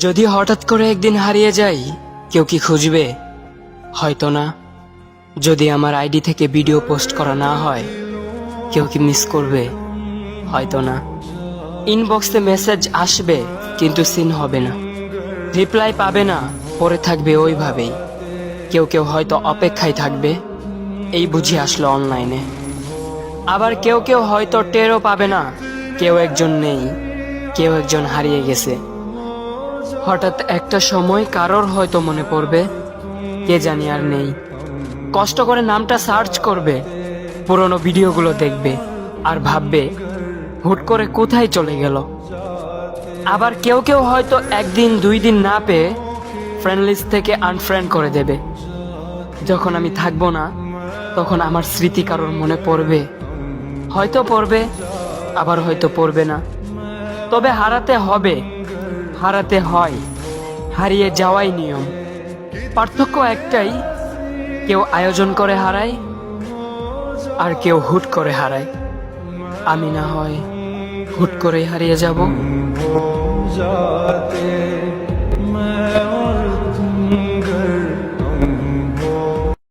যদি হঠাৎ করে একদিন হারিয়ে যাই, কেউ কি খুঁজবে? হয়তো না। যদি আমার আইডি থেকে ভিডিও পোস্ট করা না হয়, কেউ কি মিস করবে? হয়তো না। ইনবক্সে মেসেজ আসবে কিন্তু সিন হবে না, রিপ্লাই পাবে না, পরে থাকবে ওইভাবেই। কেউ কেউ হয়তো অপেক্ষায় থাকবে, এই বুঝি আসলো অনলাইনে। আবার কেউ কেউ হয়তো টেরও পাবে না, কেউ একজন নেই, কেউ একজন হারিয়ে গেছে। হঠাৎ একটা সময় কারোর হয়তো মনে পড়বে, কে জানি আর নেই। কষ্ট করে নামটা সার্চ করবে, পুরনো ভিডিওগুলো দেখবে আর ভাববে হুট করে কোথায় চলে গেল। আবার কেউ কেউ হয়তো একদিন দুই দিন না পেয়ে ফ্রেন্ড লিস্ট থেকে আনফ্রেন্ড করে দেবে। যখন আমি থাকবো না, তখন আমার স্মৃতি কারোর মনে পড়বে, হয়তো পড়বে, আবার হয়তো পড়বে না। তবে হারাতে হবে, হারাতে হয়, হারিয়ে যাওয়াই নিয়ম। পার্থক্য একটাই, কেউ আয়োজন করে হারায় আর কেউ হুট করে হারায়। আমি না হয় হুট করেই হারিয়ে যাব।